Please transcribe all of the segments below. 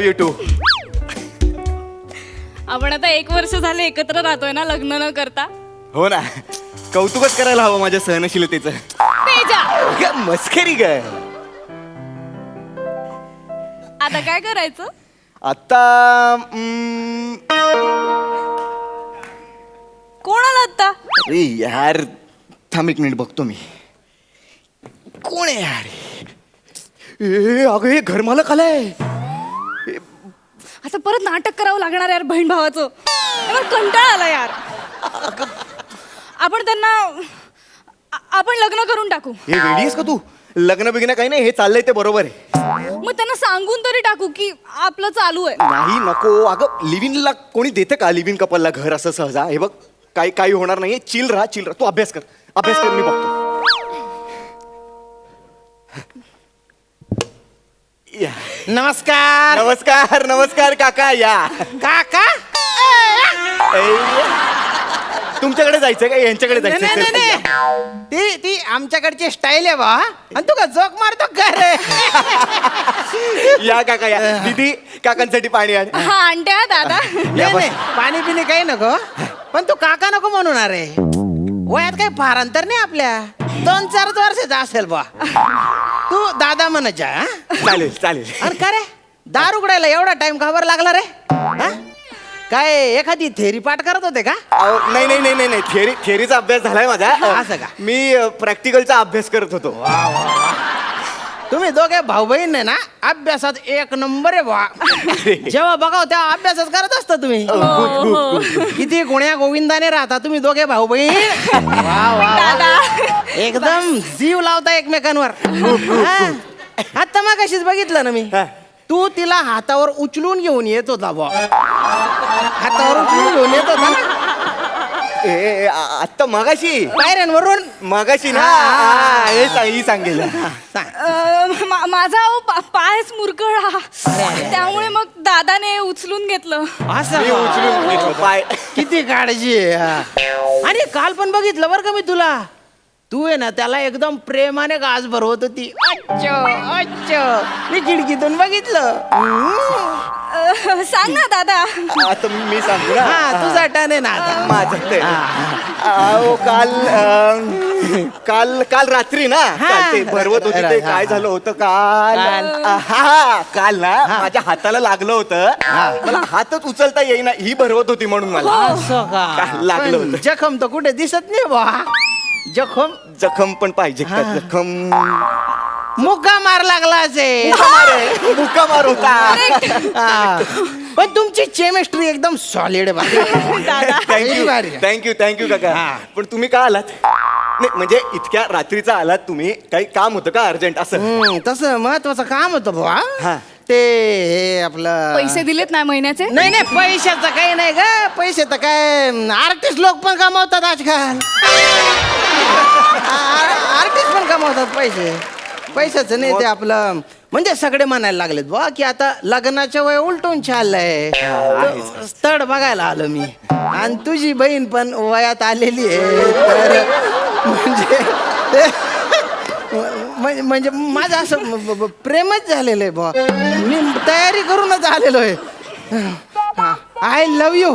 Love you to. आपण आता 1 वर्ष झाले एकत्र राहतोय ना, लग्न न करता. हो ना, कौतुकच करायला हवं माझ्या सहनशीलतेचं. तेजा, मस्करी काय. आता काय करायचं? आता कोण आला आता? अरे यार, थांब 1 मिनिट बघतो मी. कोण आहे यार? अगं हे घरमालक आलाय. आता परत नाटक करावं लागणार यार बहीण भावाचं. मला कंटाळा आला यार. आपण लग्न करून टाकू. हे वेडी आहेस का तू? लग्न बिग्न काही नाही, हे चाललंय ते बरोबर आहे. मग त्यांना सांगून तरी टाकू की आपलं चालू आहे. नाही नको. अगं लिव्हिंगला कोणी देतं का लिव्हिंग कपलला घर असं सहजा? हे बघ, काही होणार नाहीये. चिल राहा. तू अभ्यास कर, मी बघतो. या. नमस्कार. नमस्कार नमस्कार काका. या काका. तुमच्याकडे जायचं का यांच्याकडे नाही जायचं? नाही नाही, ती आमच्याकडची स्टाईल आहे बा. आणि तू का जोक मारतो का रे? या काका या. दीदी काकांसाठी पाणी आण. हा आणते हा दादा. नाही नाही, पाणी पिणे काही नको. पण तू काका नको म्हणून. अरे वयात काही फार अंतर नाही आपल्या. 2-4 वर्षाचा असेल बा. तू दादा म्हणायच्या. चालेल चालेल. अरे का रे, दारू उघडायला एवढा टाइम का बरं लागला रे? हा? काय एखादी थेरी पाठ करत होते का? नाही थेअरीचा अभ्यास झालाय माझा. असं का? मी प्रॅक्टिकलचा अभ्यास करत होतो. तुम्ही दोघे भाऊ बहीण आहे ना, अभ्यासात 1 नंबर आहे बा. जेव्हा बघाव तेव्हा अभ्यासच करत असता तुम्ही. किती गुण्या गोविंदाने राहता तुम्ही दोघे भाऊ बहीण. दादा. एकदम जीव लावता एकमेकांवर. आता मग कशीच बघितलं ना मी, तू तिला हातावर उचलून घेऊन येत होता बा. हातावर उचलून घेऊन येत होता ना आत्ता मगाशी पायऱ्यांवरून. मगाशी ना. ही सांगेल. माझा पायच मुरगळा, त्यामुळे मग दादाने उचलून घेतलं. मी असं उचलून घेतलं पाय. किती काळजी आहे. आणि काल पण बघितलं बरं का मी तुला. तू आहे ना त्याला एकदम प्रेमाने गाज भरवत होती. मी खिडकीतून बघितलं. सांग ना दादा. आता मी सांगू ना. हा, तुझा टर्न आहे ना आता. माझं ते अहो, काल रात्री ना, काल ते भरवत होती. ते काय झालं होतं काल ना माझ्या हाताला लागलं होतं. मला हातच उचलता येईना. ही भरवत होती म्हणून मला असं का? काल लागलं पण होतं. जखम तर कुठे दिसत नाही बा. जखम पण पाहिजे का? जखम मुक्का मार लागला असे. मुक्का मार होता. हा. पण तुमची केमिस्ट्री एकदम सॉलिड आहे. थँक्यू काका. पण तुम्ही का आलात? नाही म्हणजे इतक्या रात्रीचा आलात तुम्ही? काही काम होतं का अर्जंट असं? तसं महत्वाचं काम होतं बुवा. ते हे आपलं पैसे दिलेत ना महिन्याचे? नाही पैशाचं काही नाही ग. पैसे तर काय आर्टिस्ट लोक पण कमावतात आजकाल. आर्टिस्ट पण कमावतात पैशाचं नाही. ते आपलं म्हणजे सगळे म्हणायला लागलेत बुवा की आता लग्नाच्या वय उलटून चाललंय. स्थळ बघायला आलो मी. आणि तुझी बहीण पण वयात आलेली आहे. तर म्हणजे माझं असं प्रेमच झालेलं आहे बुवा. मी तयारी करूनच आलेलो आहे. I love you.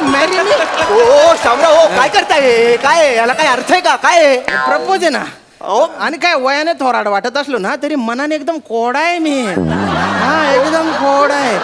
Marry me. ओ शामराव, हो काय करताय? काय याला काय अर्थ आहे का? काय प्रपोज आहे ना. आणि काय वयाने थोराड वाटत असलो ना तरी मनाने एकदम कोडा आहे मी. हा, एकदम कोडा आहे.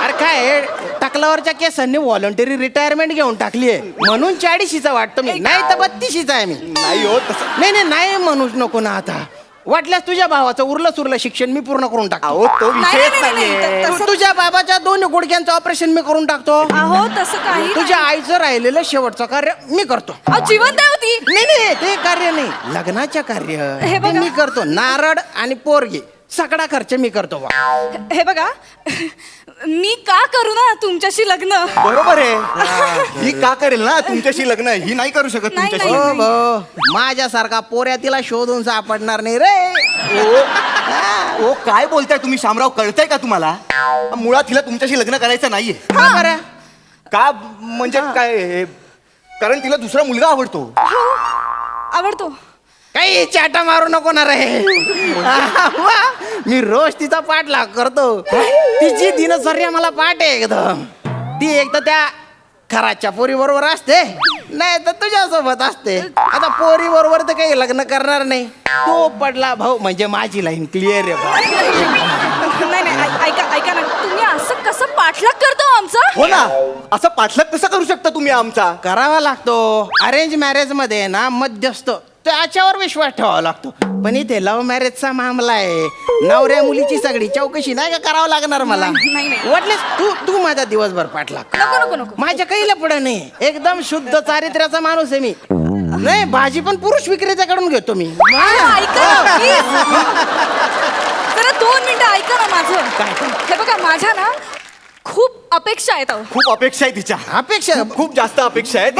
अरे काय टकलावरच्या केसांनी व्हॉलंटरी रिटायरमेंट घेऊन टाकली आहे म्हणून 40शीचा वाटतो मी. नाही तर 32शीचा आहे मी. नाही हो तसं. नाही म्हणूच नको ना. आता वाटल्यास तुझ्या भावाचं उरलं शिक्षण मी पूर्ण करून टाकतो. अहो तो विषयच नाहीये. तुझ्या बाबाच्या 2 गुडघ्यांचं ऑपरेशन मी करून टाकतो. अहो तसं काही तुझ्या आईचं राहिलेलं शेवटचं कार्य मी करतो. जिवंत आहे होती. नाही ते कार्य नाही, लग्नाच्या कार्य हे ते बघा. मी करतो. नारळ आणि पोरगी सगळा खर्च मी करतो बा. हे बघा, मी का करू ना तुमच्याशी लग्न? बरोबर आहे. ही का करेल ना तुमच्याशी लग्न? ही नाही करू शकत नाही, तुमच्याशी. नाही. हो माझ्यासारखा पोऱ्या तिला शोधून सापडणार नाही रे. ओ काय बोलताय तुम्ही शामराव? कळतंय का तुम्हाला? मुळात हिला तुमच्याशी लग्न करायचं नाहीये. का बरं? का म्हणजे काय? कारण तिला दुसरा मुलगा आवडतो. आवडतो. काही चाटा मारू नको ना रे. मी रोज तिचा पाठलाग करतो. तिची दिनचर्या मला पाठ आहे एकदम. ती एक तर त्या खराच्या पोरी बरोबर असते, नाही तर तुझ्यासोबत असते. आता पोरी बरोबर तर काही लग्न करणार नाही. तो पडला भाऊ म्हणजे माझी लाईन क्लिअर आहे भाऊ. नाही नाही ऐका ना, तुम्ही असं कसं पाठलाग करतो आमचा? हो ना, असं पाठलाग कसं करू शकता तुम्ही आमचा? करावा लागतो. अरेंज मॅरेज मध्ये ना मध्यस्थ त्याच्यावर विश्वास ठेवावा लागतो. पण इथे लव्ह मॅरेजचा मामला आहे. नवऱ्या मुलीची सगळी चौकशी नाही का करावं लागणार मला. नाही. वाटलेस तू माझा दिवसभर पाठलाग. नको. माझ्या काही लफडं नाही. एकदम शुद्ध चारित्र्याचा माणूस आहे मी. नाही, भाजी पण पुरुष विक्रेत्याकडून घेतो मी. ऐका ना, please. जरा 2 मिनिटं ऐका ना माझं. काय? हे बघा, माझ्या ना खूप अपेक्षा आहेत अहो. खूप अपेक्षा आहे तिच्या. अपेक्षा खूप जास्त अपेक्षा आहे.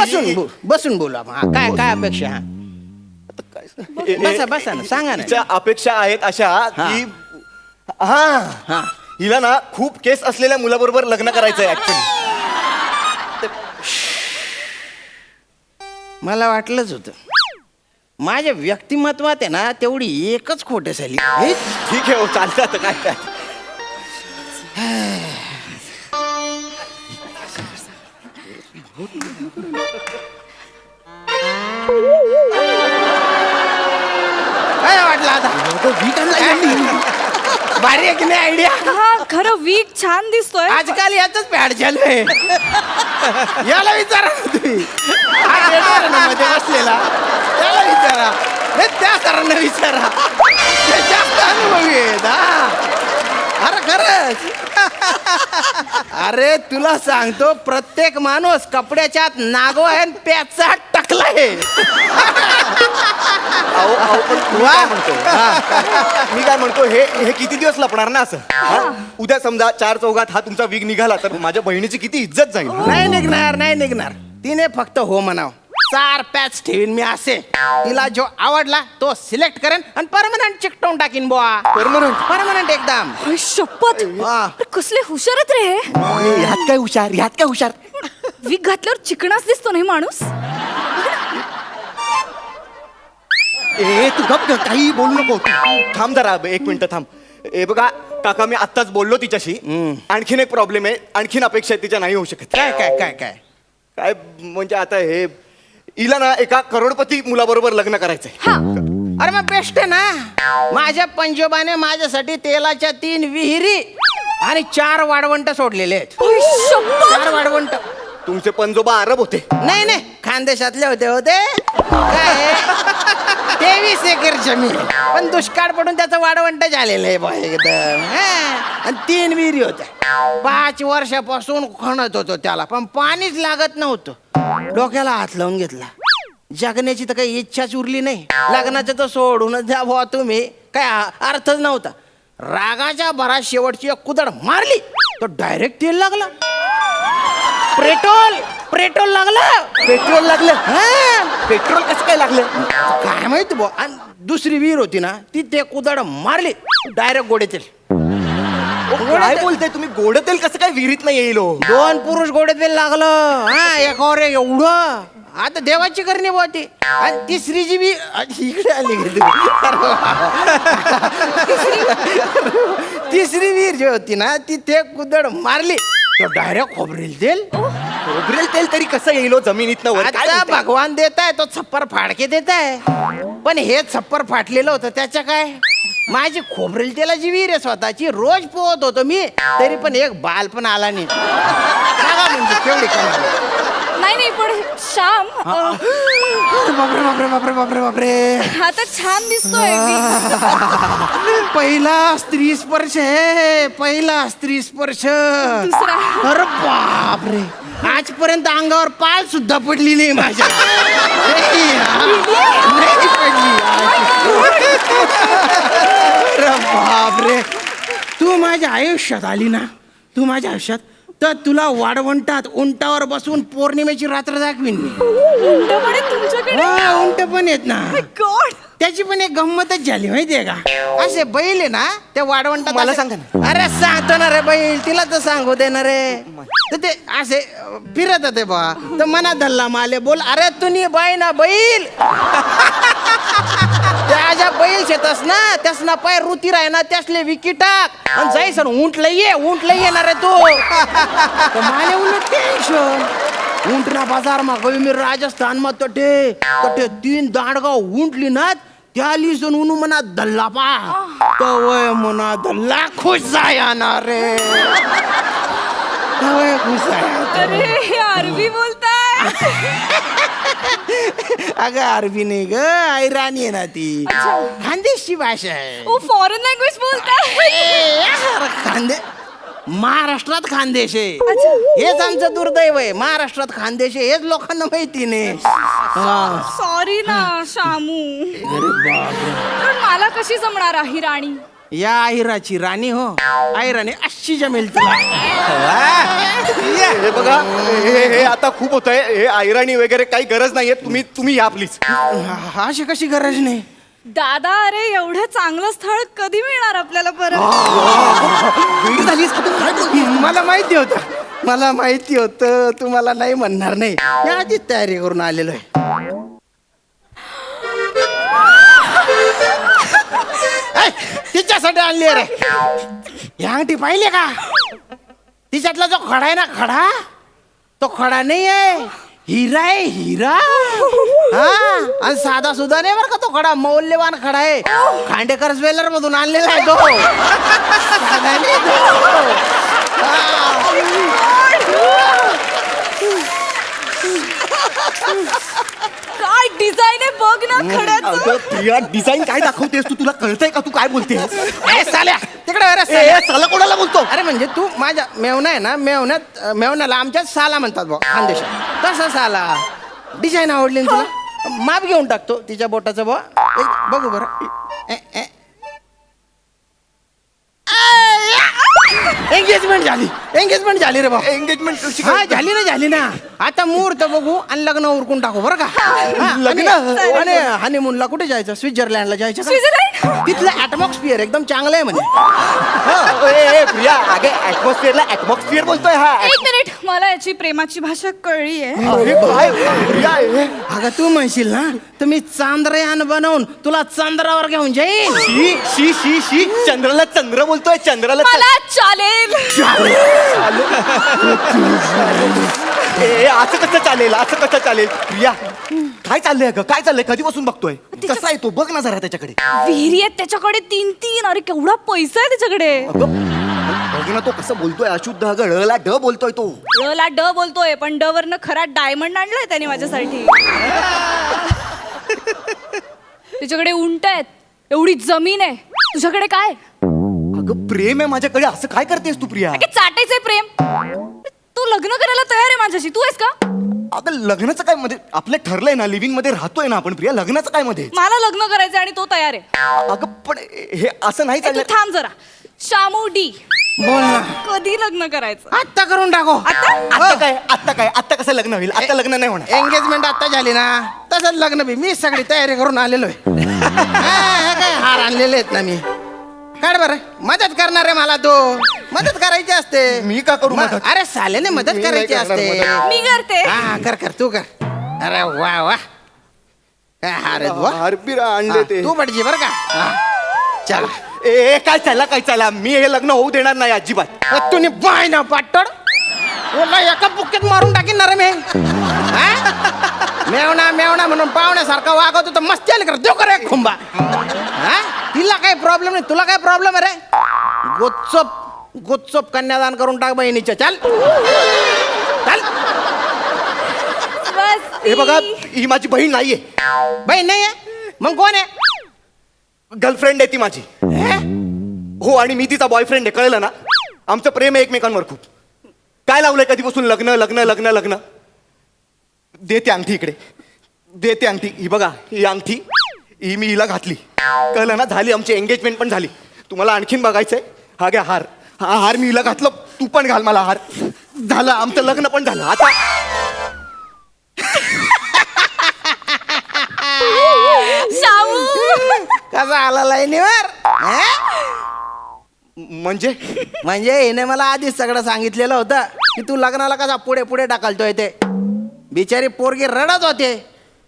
बसून बोला. काय अपेक्षा? बसा ना, सांगा ना. तिच्या अपेक्षा आहेत अशा की हा हिला ना खूप केस असलेल्या मुलाबरोबर लग्न करायचंय ऍक्च्युली. मला वाटलंच होतं. माझ्या व्यक्तिमत्वात आहे ना तेवढी एकच खोटे झाली. ठीक आहे, हो चालतं आता काय. काय वाटलं आता? भारी आहे की नाही आयडिया? हा, खरं वीक छान दिसतोय. आजकाल याच पॅड झालंय. याला विचारा ना तुम्ही. हा theater ना मध्ये बसलेला त्याला विचारा. नाही, त्या सरांना विचारा. ते जास्त अनुभवी आहेत. अरे खरंच. अरे तुला सांगतो, प्रत्येक माणूस कपड्याच्या आत नागो आहे आणि प्याचा टाकला आहे. मी काय म्हणतो, हे किती दिवस लपणार ना असं? उद्या समजा 4 चौघात हा तुमचा विग निघाला तर माझ्या बहिणीची किती इज्जत जाईल. नाही निघणार. तिने फक्त हो म्हणाव. 4 पॅच ठेवीन मी असे. तिला जो आवडला तो सिलेक्ट करेन आणि परमनंट चिकटवून टाकीन बुवा. परमनंट एकदम. अरे, शपथ. वा. अरे, कसले हुशार आहेत रे हे. ह्यात काय हुशार. वीक घातल्यावर चिकणाच दिसतो नाही माणूस. ए तू गप, काही बोलू नको. थांब जरा, 1 मिनिट थांब. ए बघा काका, मी आत्ताच बोललो तिच्याशी. आणखीन एक प्रॉब्लेम आहे. आणखीन अपेक्षा आहे तिच्या नाही होऊ शकत. काय म्हणजे आता हे हिला ना एका करोडपती मुलाबरोबर लग्न करायचंय. अरे मग बेस्ट आहे ना. माझ्या पंजोबाने माझ्यासाठी तेलाच्या 3 विहिरी आणि 4 वाढवंट सोडलेले आहेत. अरे, शपथ. 4 वाढवंट. तुमचे पंजोबा अरब होते? नाही, खानदेशातले होते. काय 23 एकर जमीन, पण दुष्काळ पडून त्याचं वाढवंट झालेलं आहे बा एकदम. आणि 3 विहिरी होत्या. 5 वर्षापासून खणत होतो त्याला, पण पाणीच लागत नव्हतं. डोक्याला हात लावून घेतला. जगण्याची तर काही इच्छाच उरली नाही. लग्नाचं तर सोडूनच द्या भावा तुम्ही. काय अर्थच नव्हता. रागाच्या भरात शेवटची एक कुदळ मारली तो डायरेक्ट तेल लागला. पेट्रोल लागलं. पेट्रोल कसं काय लागलं काय माहिती बुवा. आणि दुसरी विहीर होती ना, ती ते कुदळ मारली डायरेक्ट गोडे तेल. काय बोलताय तुम्ही? गोड तेल कसं काय विहिरीत नाही येईल? 2 पुरुष गोडे तेल लागलं. एकावर एक एवढं. आता देवाची करणी बुवा ती. आणि तिसरी जी बी इकडे आली. तिसरी विहीर जी होती ना, ती ते कुदळ मारली तो डायरेक्ट खोबरेल तेल तरी कसं येईल जमिनीतनं वर? आता भगवान देताय तो छप्पर फाडके देताय. पण हे छप्पर फाटलेलं होतं त्याच्या काय. माझी खोबरेल तेलाची विहीर आहे स्वतःची. रोज पोहत होतो मी, तरी पण एक बाल पण आला नाही. म्हणजे केवढी कमाल. नाही पण श्याम, बापरे. आता छान दिसतोय. पहिला स्त्री स्पर्श आहे. दुसरा. अरे बापरे, आजपर्यंत अंगावर पाल सुद्धा पडली नाही माझ्या. नाही पडली. अरे बापरे, तू माझ्या आयुष्यात आली ना, तर तुला वाढवंटात उंटावर बसून पौर्णिमेची रात्र दाखवीन मी. उंट पण येत ना. गॉड, त्याची पण एक गंमतच झाली माहितीये का. असे बैल आहे ना त्या वाढवंटात. मला सांगा ना. अरे सांगतो ना रे बैल, तिला तर सांगू दे ना रे. तर ते असे फिरत होते बा. तर मनात धरला माले बोल, अरे तुम्ही बाई ना बैल. त्या बैल शेतस ना त्यास ना पाय रुती राय ना त्यासले विकी टाक आणि जाई सर ऊंट लई येणार आहे तू तर माले उलट टेन्शन ऊंट ना बाजार मा गई मी राजस्थान मा तटे 3 दांडगाव ऊंटली ना त्या लिसून उनु मना दल्ला पा तवय मना दल्ला खुश जाणार रे तवय खुश आहे अरे अरबी बोलताय. अगं अरबी नाही ग ऐराणी आहे ना ती अच्छा. खानदेशी भाषा आहे ओ फॉरेन लँग्वेज बोलताय. खानदे महाराष्ट्रात खानदेश आहे अच्छा. हेच आमचं दुर्दैव आहे महाराष्ट्रात खानदेश आहे हेच लोकांना माहिती नाही हा. सॉरी ना शामू, पण मला कशी जमणार आहे राणी. या आहिराची राणी हो आहिराणी अशी जमेल तुला हे बघा हे आता खूप होत आहे हे आयराणी वगैरे काही गरज नाहीये तुम्ही या प्लीज. अशी कशी गरज नाही दादा अरे एवढं चांगलं स्थळ कधी मिळणार आपल्याला परत. मला माहिती होतं तुम्हाला नाही म्हणणार नाही मी आधीच तयारी करून आलेलो आहे तिच्यासाठी आणली रे ह्या अंगठी पाहिले का तिच्यातला जो खडा आहे ना खडा तो खडा नाही आहे हिरा आहे हिरा हा आणि साधा सुद्धा नाही बरं का तो खडा मौल्यवान खडा आहे खांडेकर ज्वेलर मधून आणलेला आहे तो साधा नाही तो. काय डिझाईन आहे बघ ना खड्याचं. प्रिया डिझाईन काय दाखवतेस तू तुला कळतंय का तू काय बोलतेस. तिकडे साला कोणाला बोलतो. अरे म्हणजे तू माझ्या मेवना आहे ना मेवण्याला आमच्या साला म्हणतात भाऊ खानदेशात तसा साला डिझाईन आवडली ना तुला माप घेऊन टाकतो तिच्या बोटाचं भाऊ बघू बरं एंगेजमेंट झाली रे भाऊ एंगेजमेंट हा झाली ना आता मुहूर्त बघू आणि लग्न उरकून टाकू बरं का हा, लग्न? आणि हनीमूनला कुठे जायचं स्वित्झर्लंडला जायचं का? स्वित्झर्लंड? तिथलं ऍटमॉस्फिअर एकदम चांगलं आहे म्हणे प्रिया अगे ऍटमॉस्फिअरला ऍटमॉस्फिअर बोलतोय हा. एक मिनिट मला याची प्रेमाची भाषा कळली आहे. अरे काय प्रिया अगं तू म्हणशील ना तुम्ही चांद्रयान बनवून तुला चंद्रावर घेऊन जाईन शी शी शी शी चंद्राला चंद्र बोलतोय चंद्राला मला चालेल. असं कसं चालेल प्रिया काय चाललंय ग काय चाललंय कधीपासून बघतोय कसा आहे तो बघ ना जरा त्याच्याकडे. विहिरी आहेत त्याच्याकडे 3 अरे केवढा पैसा आहे त्याच्याकडे. बघ ना तो कसं बोलतोय अशुद्ध अगं ळला ड बोलतोय तो. ला ड बोलतोय पण ड वरनं खरा डायमंड आणलाय त्याने माझ्यासाठी. त्याच्याकडे उंट आहेत एवढी जमीन आहे तुझ्याकडे काय. अगं प्रेम आहे माझ्याकडे असं काय करतेस तू प्रिया. चाटायचंय प्रेम. तू लग्न करायला तयार आहे माझ्याशी तू आहेस का. अगं लग्नाचं काय मध्ये आपलं ठरलंय ना लिव्हिंग मध्ये राहतोय ना आपण प्रिया लग्नाचं काय मध्ये. मला लग्न करायचंय आणि तो तयार आहे. अगं पण हे असं नाही तू चाललं. थांब जरा. शामू डी बोल ना कधी लग्न करायचं. आत्ता करून टाको आता कसं लग्न होईल आता लग्न नाही होणार. एंगेजमेंट आता झाली ना तसंच लग्न बी मी सगळी तयारी करून आलेलो आहे काय हार आणलेले आहेत ना मी काढ बरं मदत करणार आहे मला तू मदत करायची असते मी का करू मदत? अरे सालेने मदत मी करायची नाही करणार असते मदत. मी करते. हा कर तू कर अरे वा वा काय हार आहेत बुवा. हारबीर आणले ते. तू पडजी बरं का हा. चल ए काय चाला मी हे लग्न होऊ देणार नाही अजिबात. तुम्ही बाय ना पाटड तुला एका बुक्केत मारून टाकीन ना रे मी हा? मेवणा म्हणून पाहुण्यासारखा वागवतो तर मस्ती आली कर देऊ कर एक खुंबा हा? तिला काही प्रॉब्लेम नाही तुला काय प्रॉब्लेम आहे रे गोच्चप कन्यादान करून टाक बहिणीच्या चल हे बघा ही माझी बहीण नाहीये बहीण नाही आहे मग कोण आहे गर्लफ्रेंड आहे ती माझी. हो आणि मी तिचा बॉयफ्रेंड आहे कळलं ना. आमचं प्रेम आहे एकमेकांवर खूप. काय लावलंय कधीपासून लग्न लग्न लग्न लग्न. देते अंगठी इकडे देते अंगठी ही बघा ही अंगठी ही मी हिला घातली कळलं ना. झाली आमची एंगेजमेंट पण झाली. तुम्हाला आणखीन बघायचंय हा घ्या हार हा हार मी हिला घातलं तू पण घाल मला हार. झालं आमचं लग्न पण झालं आता. शामू कसा आला लाईनीवर म्हणजे हिने मला आधीच सगळं सांगितलेलं होतं की तू लग्नाला कसा पुढे ढकलतोय ते बिचारी पोरगी रडत होते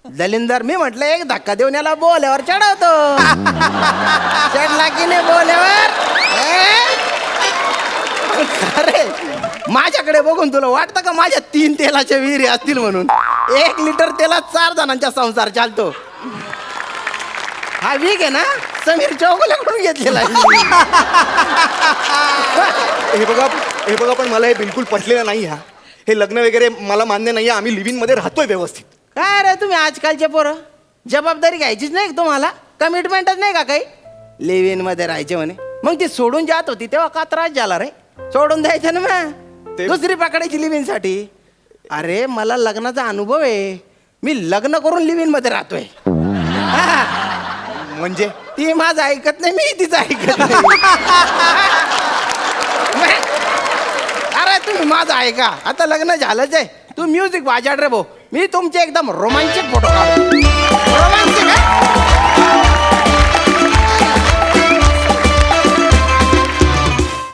दलिंदर मी म्हटलं एक धक्का देऊन याला बोल्यावर चढवतो. चढला की नाही बोल्यावर? अरे माझ्याकडे बघून तुला वाटतं का माझ्या 3 तेलाच्या विहिरी असतील म्हणून? 1 लिटर तेलात 4 जणांचा संसार चालतो. हा वीक आहे ना समीर चौगुल्याकडून घेतलेला आहे. हे बघा पण मला हे बिलकुल पटलेलं नाही. हा हे लग्न वगैरे मला मान्य नाही. आम्ही लिव्हिंग मध्ये राहतोय व्यवस्थित. काय रे तुम्ही आजकालचे पोरं जबाबदारी घ्यायचीच नाही का तुम्हाला? कमिटमेंटच नाही का काही? लिव्हिंग मध्ये राहायचे म्हणे मग ती सोडून जात होती तेव्हा का त्रास झाला रे? सोडून द्यायचं ना मग दुसरी पकडायची लिव्हिंग साठी. अरे मला लग्नाचा अनुभव आहे. मी लग्न करून लिव्हिंग मध्ये राहतोय. हा. म्हणजे ती माझं ऐकत नाही मी तिचं ऐकत नाही. अरे तुम्ही माझं ऐका आता लग्न झालंच आहे. तू म्युझिक वाजव रे भाऊ. मी तुमचे एकदम रोमांचक फोटो काढतो.